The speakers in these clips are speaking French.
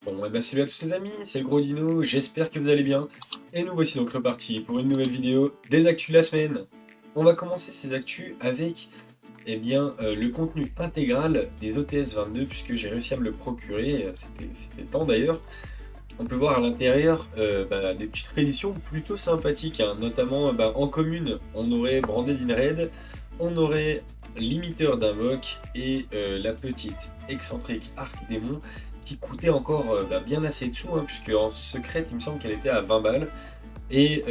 Bon, et ben salut à tous les amis, c'est le Gros Dino, j'espère que vous allez bien. Et nous voici donc repartis pour une nouvelle vidéo des actus de la semaine. On va commencer ces actus avec le contenu intégral des OTS 22 puisque j'ai réussi à me le procurer, c'était temps d'ailleurs. On peut voir à l'intérieur des petites rééditions plutôt sympathiques, hein. Notamment en commune, on aurait Branded in Red, on aurait Limiteur d'Invoque et la petite excentrique Arc Démon qui coûtait encore bien assez de sous, hein, puisque en secrète il me semble qu'elle était à 20 balles et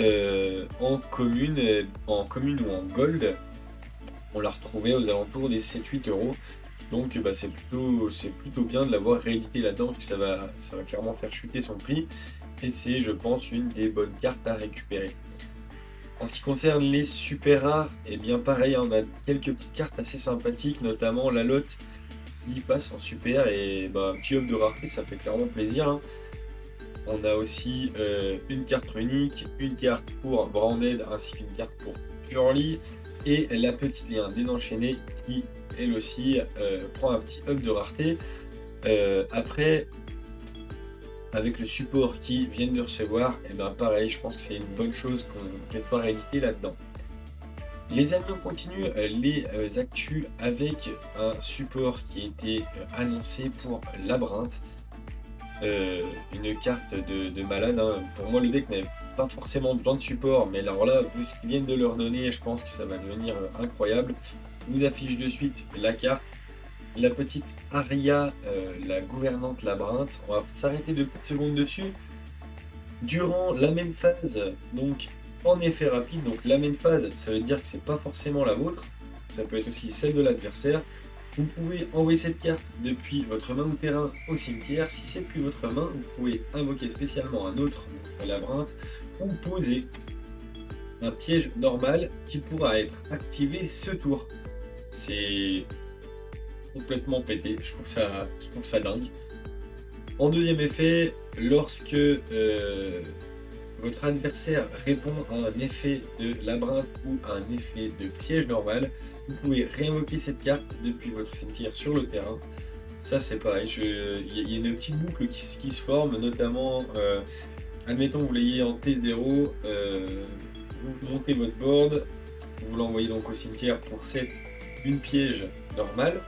en commune ou en gold on la retrouvait aux alentours des 7-8 euros. Donc c'est plutôt bien de l'avoir réédité là-dedans, parce que ça va clairement faire chuter son prix. Et c'est, je pense, une des bonnes cartes à récupérer. En ce qui concerne les super rares, et bien pareil, on a quelques petites cartes assez sympathiques, notamment la lotte qui passe en super et un petit up de rareté, ça fait clairement plaisir, hein. On a aussi une carte unique, une carte pour Branded ainsi qu'une carte pour Purely et la petite lien désenchaînée qui elle aussi prend un petit up de rareté. Après, avec le support qu'ils viennent de recevoir, et pareil, je pense que c'est une bonne chose qu'elle soit rééditée là-dedans. Les amis, on continue les actus avec un support qui a été annoncé pour Labyrinthe. Une carte de malade, hein. Pour moi, le deck n'avait pas forcément besoin de support, mais alors là, vu ce qu'ils viennent de leur donner, je pense que ça va devenir incroyable. Je vous affiche de suite la carte. La petite Aria, la gouvernante Labyrinthe. On va s'arrêter 2 petites secondes dessus. Durant la même phase, donc en effet rapide, donc la même phase, ça veut dire que c'est pas forcément la vôtre, ça peut être aussi celle de l'adversaire. Vous pouvez envoyer cette carte depuis votre main au terrain au cimetière. Si c'est plus votre main, vous pouvez invoquer spécialement un autre monstre labyrinthe ou poser un piège normal qui pourra être activé ce tour. C'est complètement pété, je trouve ça dingue. En deuxième effet, lorsque votre adversaire répond à un effet de labyrinthe ou à un effet de piège normal, vous pouvez réinvoquer cette carte depuis votre cimetière sur le terrain. Ça c'est pareil, il y a une petite boucle qui se forme, notamment, admettons vous l'ayez en T0, vous montez votre board, vous l'envoyez donc au cimetière pour set une piège normale.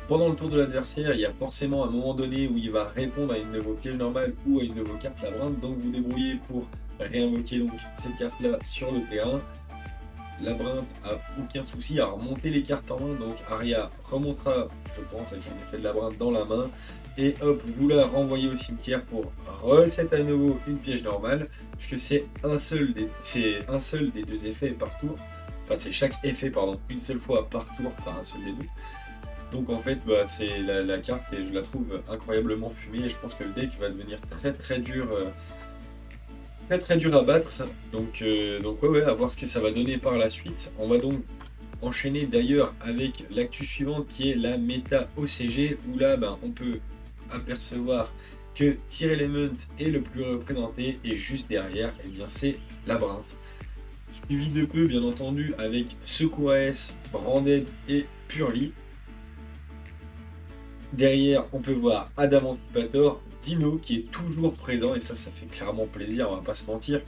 Pendant le tour de l'adversaire, il y a forcément un moment donné où il va répondre à une de vos pièges normales ou à une de vos cartes labyrinthe, donc vous débrouillez pour réinvoquer donc cette carte là sur le terrain. Labyrinthe a aucun souci à remonter les cartes en main, donc Aria remontera, je pense, avec un effet de labyrinthe dans la main, et hop, vous la renvoyez au cimetière pour reset à nouveau une piège normale, puisque c'est un seul des deux effets par tour, enfin c'est chaque effet, pardon, une seule fois par tour par un seul des deux. Donc en fait, c'est la carte et je la trouve incroyablement fumée et je pense que le deck va devenir très dur à battre. Donc ouais, à voir ce que ça va donner par la suite. On va donc enchaîner d'ailleurs avec l'actu suivante qui est la méta OCG où là on peut apercevoir que Tyr Element est le plus représenté et juste derrière, c'est Labyrinthe. Suivi de peu bien entendu avec Secours AS, Branded et Purely. Derrière, on peut voir Adamantipator, Dino qui est toujours présent et ça fait clairement plaisir, on va pas se mentir.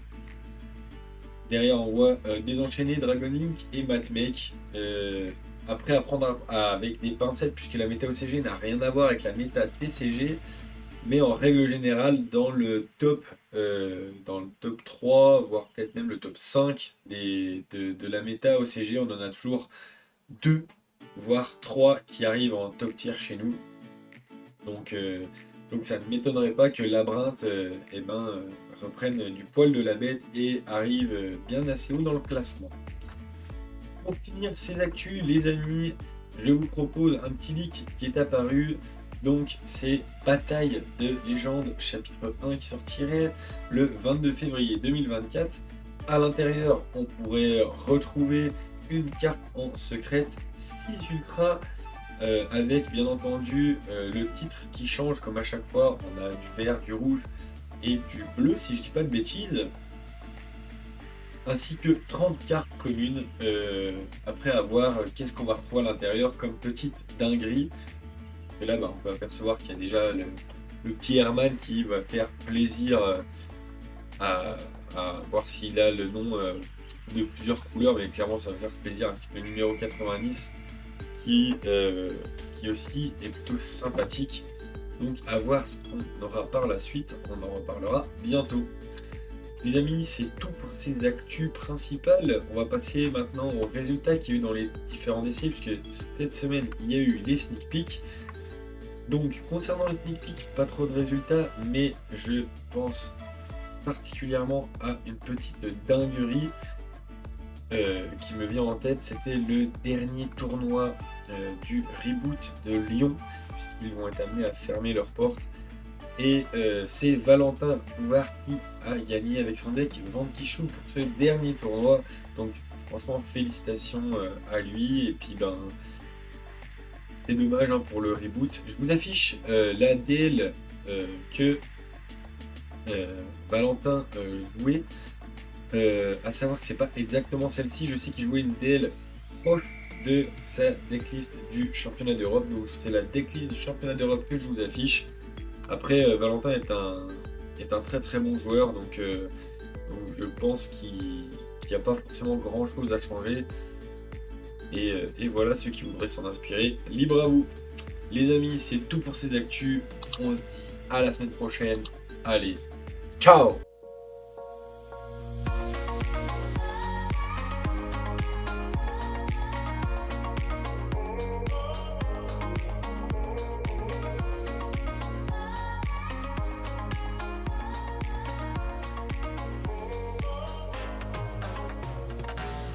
Derrière, on voit Désenchaîné, Dragon Link et Matmake. Après, à prendre avec des pincettes puisque la méta OCG n'a rien à voir avec la méta TCG, mais en règle générale, dans le top 3, voire peut-être même le top 5 de la méta OCG, on en a toujours 2 voire 3 qui arrivent en top tier chez nous. Donc ça ne m'étonnerait pas que Labyrinthe reprenne du poil de la bête et arrive bien assez haut dans le classement. Pour finir ces actus, les amis, je vous propose un petit leak qui est apparu. Donc c'est Bataille de Légende chapitre 1 qui sortirait le 22 février 2024. À l'intérieur, on pourrait retrouver une carte en secrète 6 ultra avec bien entendu le titre qui change comme à chaque fois. On a du vert, du rouge et du bleu si je dis pas de bêtises, ainsi que 30 cartes communes. Après avoir qu'est-ce qu'on va retrouver à l'intérieur comme petite dinguerie. Et là on peut apercevoir qu'il y a déjà le petit Herman qui va faire plaisir à, à voir s'il a le nom de plusieurs couleurs, mais clairement ça va faire plaisir, ainsi que le numéro 90 qui aussi est plutôt sympathique. Donc à voir ce qu'on aura par la suite, on en reparlera bientôt. Les amis, c'est tout pour ces actus principales. On va passer maintenant aux résultats qu'il y a eu dans les différents essais, puisque cette semaine, il y a eu les sneak peeks. Donc, concernant les sneak peeks, pas trop de résultats, mais je pense particulièrement à une petite dinguerie qui me vient en tête. C'était le dernier tournoi du reboot de Lyon, puisqu'ils vont être amenés à fermer leurs portes. Et c'est Valentin Bouvard qui a gagné avec son deck Vanquichou pour ce dernier tournoi. Donc franchement félicitations à lui. Et puis ben c'est dommage pour le reboot. Je vous affiche la DL que Valentin jouait. À savoir que c'est pas exactement celle-ci. Je sais qu'il jouait une DL proche de sa decklist du championnat d'Europe. Donc c'est la decklist du championnat d'Europe que je vous affiche. Après, Valentin est un très très bon joueur, donc je pense qu'il n'y a pas forcément grand chose à changer. Et voilà, ceux qui voudraient s'en inspirer, libre à vous. Les amis, c'est tout pour ces actus. On se dit à la semaine prochaine. Allez, ciao!